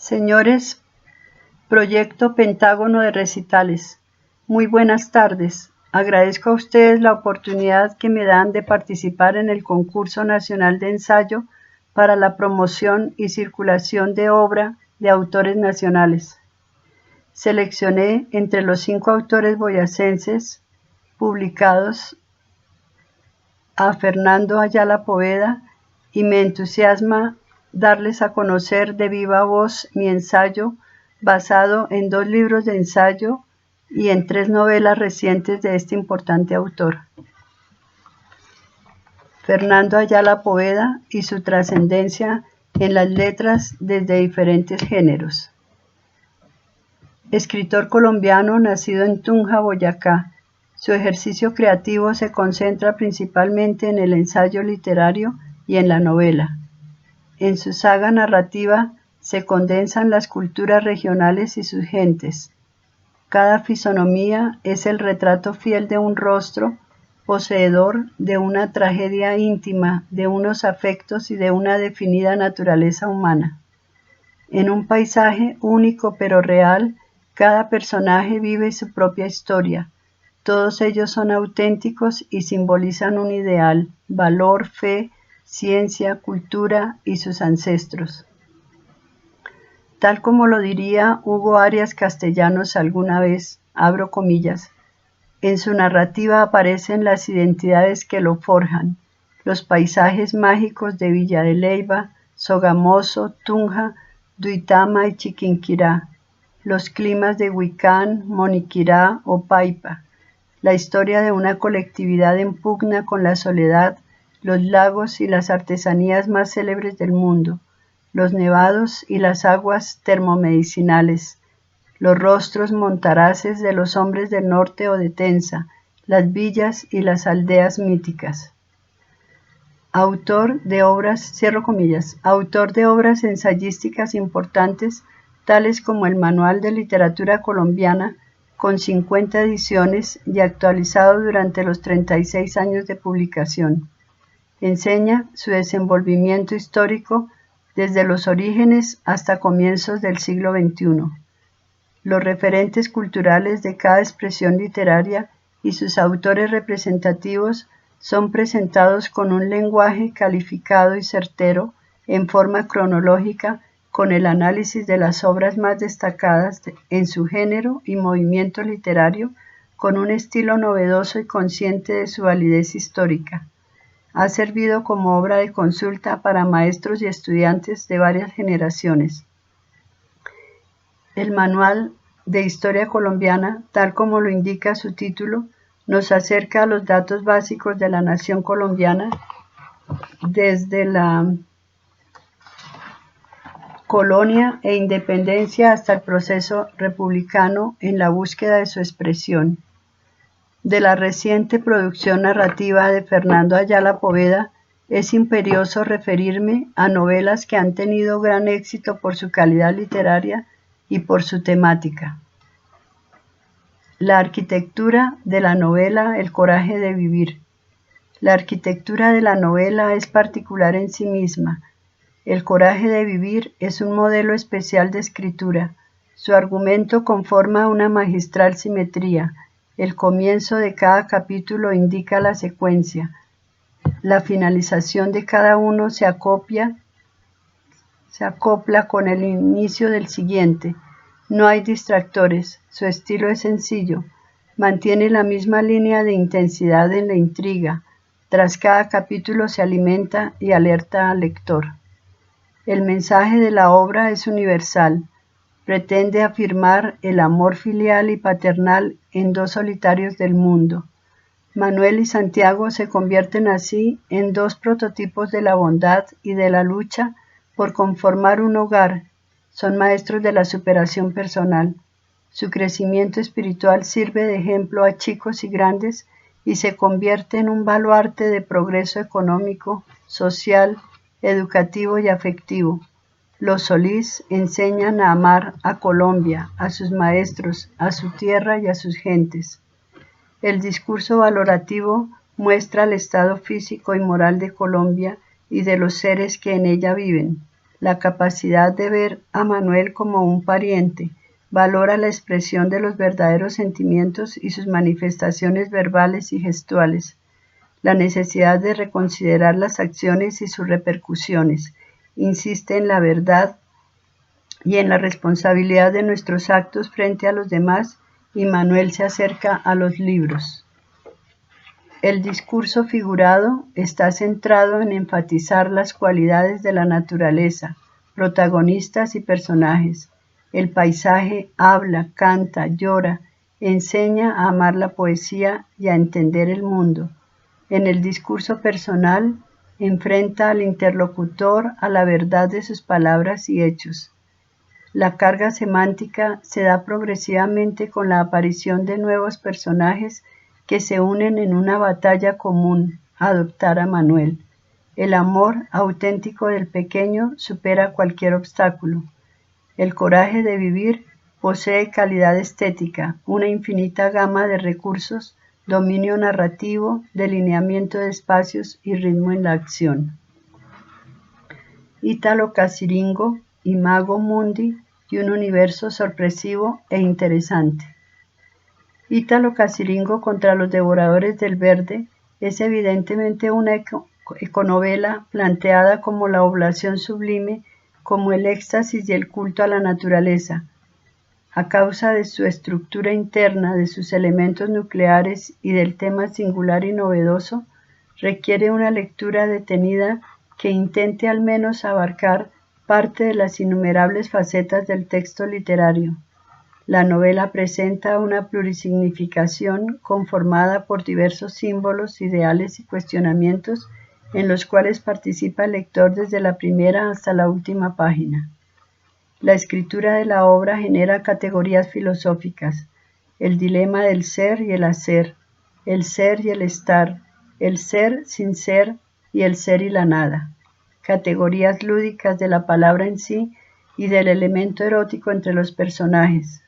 Señores, Proyecto Pentágono de Recitales, muy buenas tardes. Agradezco a ustedes la oportunidad que me dan de participar en el Concurso Nacional de Ensayo para la promoción y circulación de obra de autores nacionales. Seleccioné entre los 5 autores boyacenses publicados a Fernando Ayala Poveda y me entusiasma darles a conocer de viva voz mi ensayo basado en 2 libros de ensayo y en 3 novelas recientes de este importante autor. Fernando Ayala Poveda y su trascendencia en las letras desde diferentes géneros. Escritor colombiano nacido en Tunja, Boyacá. Su ejercicio creativo se concentra principalmente en el ensayo literario y en la novela. En su saga narrativa se condensan las culturas regionales y sus gentes. Cada fisonomía es el retrato fiel de un rostro, poseedor de una tragedia íntima, de unos afectos y de una definida naturaleza humana. En un paisaje único pero real, cada personaje vive su propia historia. Todos ellos son auténticos y simbolizan un ideal, valor, fe, ciencia, cultura y sus ancestros. Tal como lo diría Hugo Arias Castellanos alguna vez, abro comillas, en su narrativa aparecen las identidades que lo forjan, los paisajes mágicos de Villa de Leyva, Sogamoso, Tunja, Duitama y Chiquinquirá, los climas de Huicán, Moniquirá o Paipa, la historia de una colectividad en pugna con la soledad, los lagos y las artesanías más célebres del mundo, los nevados y las aguas termomedicinales, los rostros montaraces de los hombres del norte o de Tenza, las villas y las aldeas míticas. Autor de obras, cierro comillas, autor de obras ensayísticas importantes, tales como el Manual de Literatura Colombiana, con 50 ediciones y actualizado durante los 36 años de publicación. Enseña su desenvolvimiento histórico desde los orígenes hasta comienzos del siglo XXI. Los referentes culturales de cada expresión literaria y sus autores representativos son presentados con un lenguaje calificado y certero en forma cronológica con el análisis de las obras más destacadas en su género y movimiento literario con un estilo novedoso y consciente de su validez histórica. Ha servido como obra de consulta para maestros y estudiantes de varias generaciones. El Manual de Historia Colombiana, tal como lo indica su título, nos acerca a los datos básicos de la nación colombiana desde la colonia e independencia hasta el proceso republicano en la búsqueda de su expresión. De la reciente producción narrativa de Fernando Ayala Poveda, es imperioso referirme a novelas que han tenido gran éxito por su calidad literaria y por su temática. La arquitectura de la novela El coraje de vivir. La arquitectura de la novela es particular en sí misma. El coraje de vivir es un modelo especial de escritura. Su argumento conforma una magistral simetría. El comienzo de cada capítulo indica la secuencia. La finalización de cada uno se acopla con el inicio del siguiente. No hay distractores. Su estilo es sencillo. Mantiene la misma línea de intensidad en la intriga. Tras cada capítulo se alimenta y alerta al lector. El mensaje de la obra es universal. Pretende afirmar el amor filial y paternal en 2 solitarios del mundo. Manuel y Santiago se convierten así en 2 prototipos de la bondad y de la lucha por conformar un hogar. Son maestros de la superación personal. Su crecimiento espiritual sirve de ejemplo a chicos y grandes y se convierte en un baluarte de progreso económico, social, educativo y afectivo. Los Solís enseñan a amar a Colombia, a sus maestros, a su tierra y a sus gentes. El discurso valorativo muestra el estado físico y moral de Colombia y de los seres que en ella viven. la capacidad de ver a Manuel como un pariente, valora la expresión de los verdaderos sentimientos y sus manifestaciones verbales y gestuales, la necesidad de reconsiderar las acciones y sus repercusiones, insiste en la verdad y en la responsabilidad de nuestros actos frente a los demás, y Manuel se acerca a los libros. El discurso figurado está centrado en enfatizar las cualidades de la naturaleza, protagonistas y personajes. El paisaje habla, canta, llora, enseña a amar la poesía y a entender el mundo. En el discurso personal, enfrenta al interlocutor a la verdad de sus palabras y hechos. La carga semántica se da progresivamente con la aparición de nuevos personajes que se unen en una batalla común, adoptar a Manuel. El amor auténtico del pequeño supera cualquier obstáculo. El coraje de vivir posee calidad estética, una infinita gama de recursos, dominio narrativo, delineamiento de espacios y ritmo en la acción. Ítalo Caciringo, Imago Mundi y un universo sorpresivo e interesante. Ítalo Caciringo contra los devoradores del verde es evidentemente una econovela planteada como la oblación sublime, como el éxtasis y el culto a la naturaleza. A causa de su estructura interna, de sus elementos nucleares y del tema singular y novedoso, requiere una lectura detenida que intente al menos abarcar parte de las innumerables facetas del texto literario. La novela presenta una plurisignificación conformada por diversos símbolos, ideales y cuestionamientos en los cuales participa el lector desde la primera hasta la última página. La escritura de la obra genera categorías filosóficas, el dilema del ser y el hacer, el ser y el estar, el ser sin ser y el ser y la nada, categorías lúdicas de la palabra en sí y del elemento erótico entre los personajes,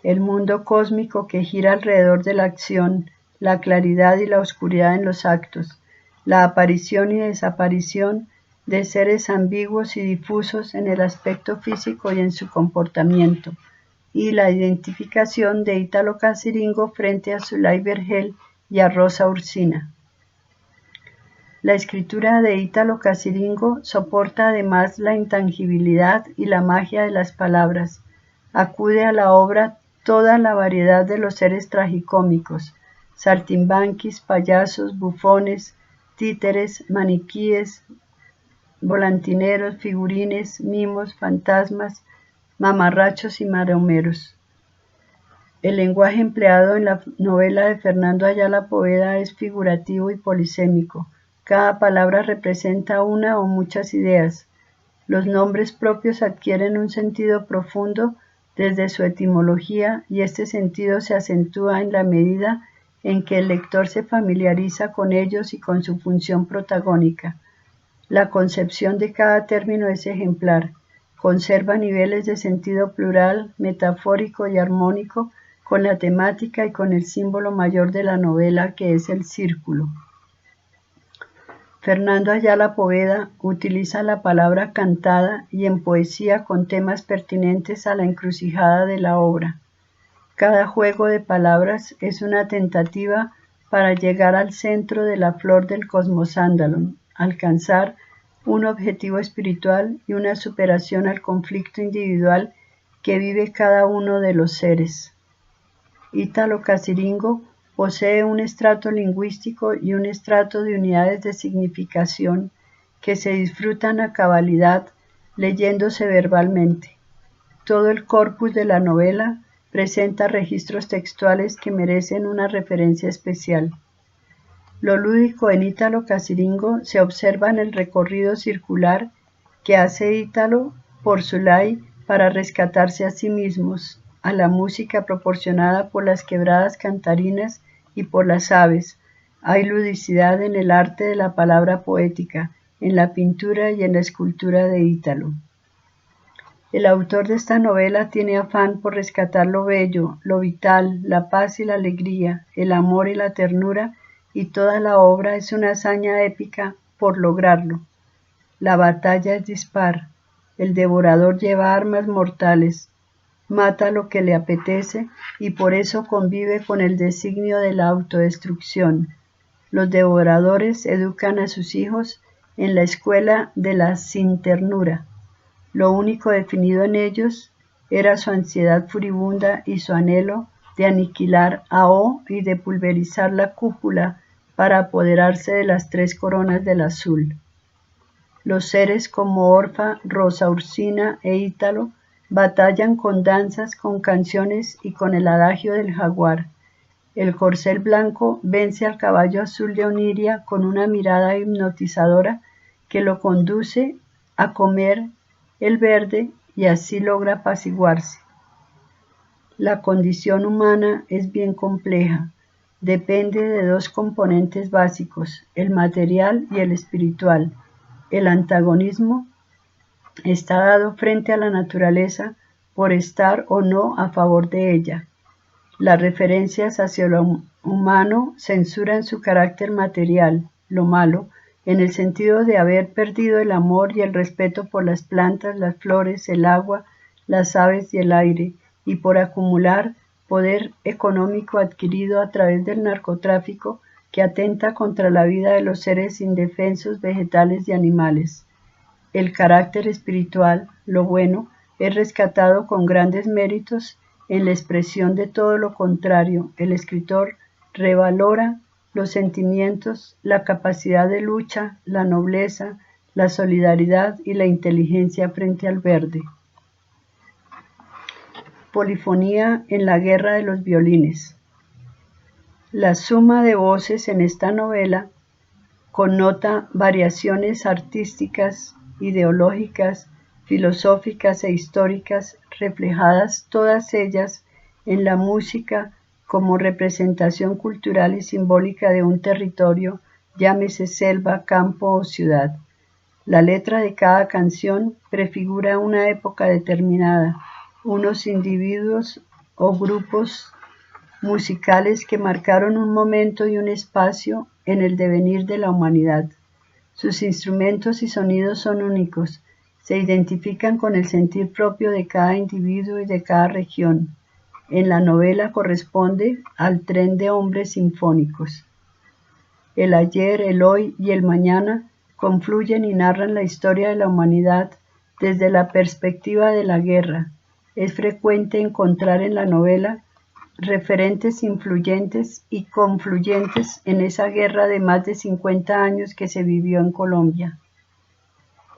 el mundo cósmico que gira alrededor de la acción, la claridad y la oscuridad en los actos, la aparición y desaparición de seres ambiguos y difusos en el aspecto físico y en su comportamiento, y la identificación de Ítalo Caciringo frente a Zulay Vergel y a Rosa Ursina. La escritura de Ítalo Caciringo soporta además la intangibilidad y la magia de las palabras. Acude a la obra toda la variedad de los seres tragicómicos, saltimbanquis, payasos, bufones, títeres, maniquíes, volantineros, figurines, mimos, fantasmas, mamarrachos y maromeros. El lenguaje empleado en la novela de Fernando Ayala Poveda es figurativo y polisémico. Cada palabra representa una o muchas ideas. Los nombres propios adquieren un sentido profundo desde su etimología y este sentido se acentúa en la medida en que el lector se familiariza con ellos y con su función protagónica. La concepción de cada término es ejemplar, conserva niveles de sentido plural, metafórico y armónico con la temática y con el símbolo mayor de la novela que es el círculo. Fernando Ayala Poveda utiliza la palabra cantada y en poesía con temas pertinentes a la encrucijada de la obra. Cada juego de palabras es una tentativa para llegar al centro de la flor del cosmosándalo, alcanzar un objetivo espiritual y una superación al conflicto individual que vive cada uno de los seres. Ítalo Caciringo posee un estrato lingüístico y un estrato de unidades de significación que se disfrutan a cabalidad leyéndose verbalmente. Todo el corpus de la novela presenta registros textuales que merecen una referencia especial. Lo lúdico en Ítalo Caciringo se observa en el recorrido circular que hace Ítalo por Zulay para rescatarse a sí mismos, a la música proporcionada por las quebradas cantarinas y por las aves. Hay ludicidad en el arte de la palabra poética, en la pintura y en la escultura de Ítalo. El autor de esta novela tiene afán por rescatar lo bello, lo vital, la paz y la alegría, el amor y la ternura, y toda la obra es una hazaña épica por lograrlo. La batalla es dispar, El devorador lleva armas mortales, mata lo que le apetece y por eso convive con el designio de la autodestrucción. Los devoradores educan a sus hijos en la escuela de la sin ternura. Lo único definido en ellos era su ansiedad furibunda y su anhelo de aniquilar a O y de pulverizar la cúpula para apoderarse de las 3 coronas del azul. Los seres como Orfa, Rosa Ursina e Ítalo batallan con danzas, con canciones y con el adagio del jaguar. El corcel blanco vence al caballo azul de Oniria con una mirada hipnotizadora que lo conduce a comer el verde y así logra apaciguarse. La condición humana es bien compleja. Depende de 2 componentes básicos, el material y el espiritual. El antagonismo está dado frente a la naturaleza por estar o no a favor de ella. Las referencias hacia lo humano censuran su carácter material, lo malo, en el sentido de haber perdido el amor y el respeto por las plantas, las flores, el agua, las aves y el aire, y por acumular poder económico adquirido a través del narcotráfico que atenta contra la vida de los seres indefensos, vegetales y animales. El carácter espiritual, lo bueno, es rescatado con grandes méritos en la expresión de todo lo contrario. El escritor revalora los sentimientos, la capacidad de lucha, la nobleza, la solidaridad y la inteligencia frente al verde. Polifonía en la guerra de los violines. La suma de voces en esta novela connota variaciones artísticas, ideológicas, filosóficas e históricas, reflejadas todas ellas en la música como representación cultural y simbólica de un territorio, llámese selva, campo o ciudad. La letra de cada canción prefigura una época determinada, unos individuos o grupos musicales que marcaron un momento y un espacio en el devenir de la humanidad. Sus instrumentos y sonidos son únicos, se identifican con el sentir propio de cada individuo y de cada región. En la novela corresponde al tren de hombres sinfónicos. El ayer, el hoy y el mañana confluyen y narran la historia de la humanidad desde la perspectiva de la guerra. Es frecuente encontrar en la novela referentes influyentes y confluyentes en esa guerra de más de 50 años que se vivió en Colombia.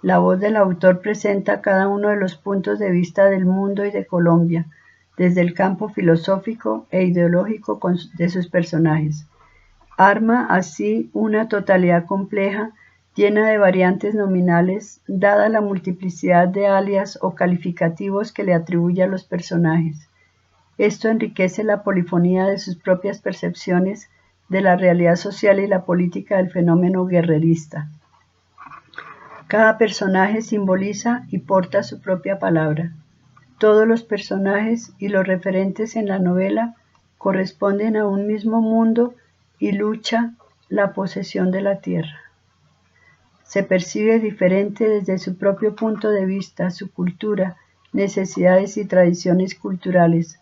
La voz del autor presenta cada uno de los puntos de vista del mundo y de Colombia, desde el campo filosófico e ideológico de sus personajes. Arma así una totalidad compleja, llena de variantes nominales, dada la multiplicidad de alias o calificativos que le atribuye a los personajes. Esto enriquece la polifonía de sus propias percepciones de la realidad social y la política del fenómeno guerrerista. Cada personaje simboliza y porta su propia palabra. Todos los personajes y los referentes en la novela corresponden a un mismo mundo y lucha la posesión de la tierra. Se percibe diferente desde su propio punto de vista, su cultura, necesidades y tradiciones culturales.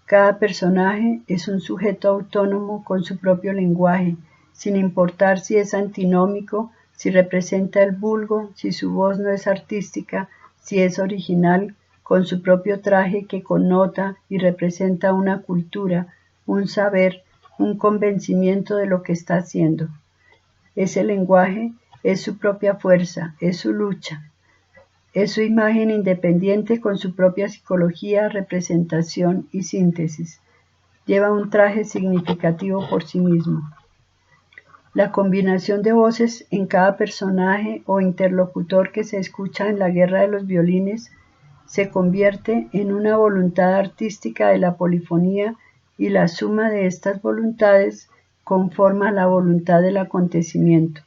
Cada personaje es un sujeto autónomo con su propio lenguaje, sin importar si es antinómico, si representa el vulgo, si su voz no es artística, si es original, con su propio traje que connota y representa una cultura, un saber, un convencimiento de lo que está haciendo. Ese lenguaje es su propia fuerza, es su lucha, es su imagen independiente con su propia psicología, representación y síntesis. Lleva un traje significativo por sí mismo. La combinación de voces en cada personaje o interlocutor que se escucha en la guerra de los violines se convierte en una voluntad artística de la polifonía y la suma de estas voluntades conforma la voluntad del acontecimiento.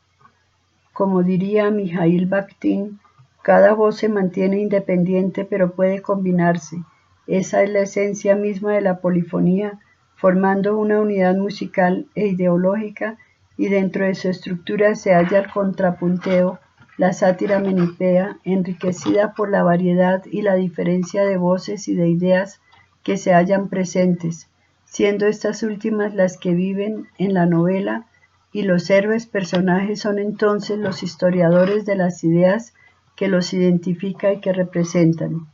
Como diría Mijaíl Bakhtin, cada voz se mantiene independiente pero puede combinarse. Esa es la esencia misma de la polifonía, formando una unidad musical e ideológica, y dentro de su estructura se halla el contrapunteo la sátira menipea, enriquecida por la variedad y la diferencia de voces y de ideas que se hallan presentes, siendo estas últimas las que viven en la novela, y los héroes personajes son entonces los historiadores de las ideas que los identifica y que representan.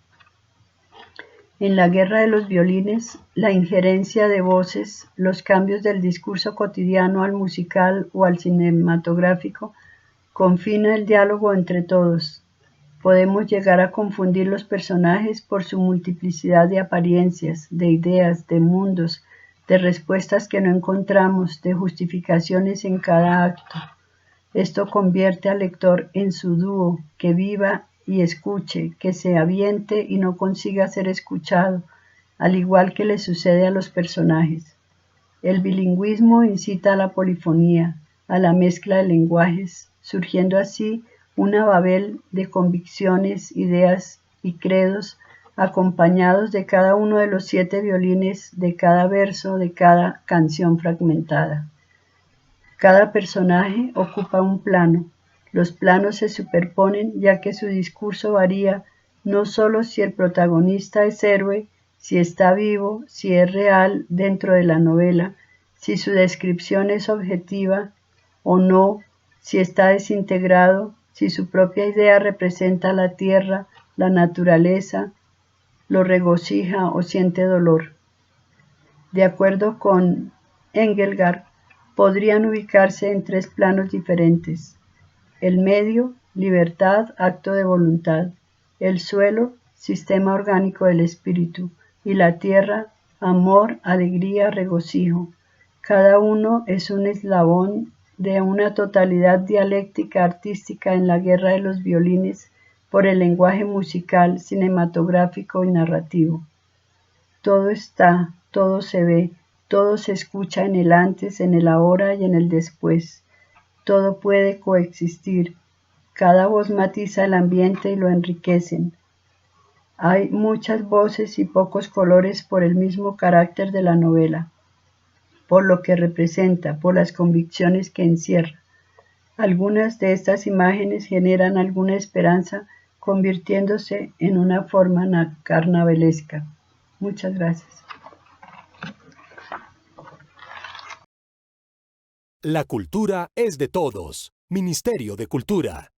En la guerra de los violines, la injerencia de voces, los cambios del discurso cotidiano al musical o al cinematográfico, confina el diálogo entre todos. Podemos llegar a confundir los personajes por su multiplicidad de apariencias, de ideas, de mundos, de respuestas que no encontramos, de justificaciones en cada acto. Esto convierte al lector en su dúo, que viva y escuche, que se aviente y no consiga ser escuchado, al igual que le sucede a los personajes. El bilingüismo incita a la polifonía, a la mezcla de lenguajes, surgiendo así una babel de convicciones, ideas y credos, acompañados de cada uno de los 7 violines de cada verso de cada canción fragmentada. Cada personaje ocupa un plano. Los planos se superponen ya que su discurso varía no solo si el protagonista es héroe, si está vivo, si es real dentro de la novela, si su descripción es objetiva o no, si está desintegrado, si su propia idea representa la tierra, la naturaleza, lo regocija o siente dolor. De acuerdo con Engelgard, podrían ubicarse en 3 planos diferentes: el medio, libertad, acto de voluntad; el suelo, sistema orgánico del espíritu; y la tierra, amor, alegría, regocijo. Cada uno es un eslabón de una totalidad dialéctica artística en la guerra de los violines por el lenguaje musical, cinematográfico y narrativo. Todo está, todo se ve, todo se escucha en el antes, en el ahora y en el después. Todo puede coexistir. Cada voz matiza el ambiente y lo enriquecen. Hay muchas voces y pocos colores por el mismo carácter de la novela, por lo que representa, por las convicciones que encierra. Algunas de estas imágenes generan alguna esperanza, convirtiéndose en una forma carnavalesca. Muchas gracias. La cultura es de todos. Ministerio de Cultura.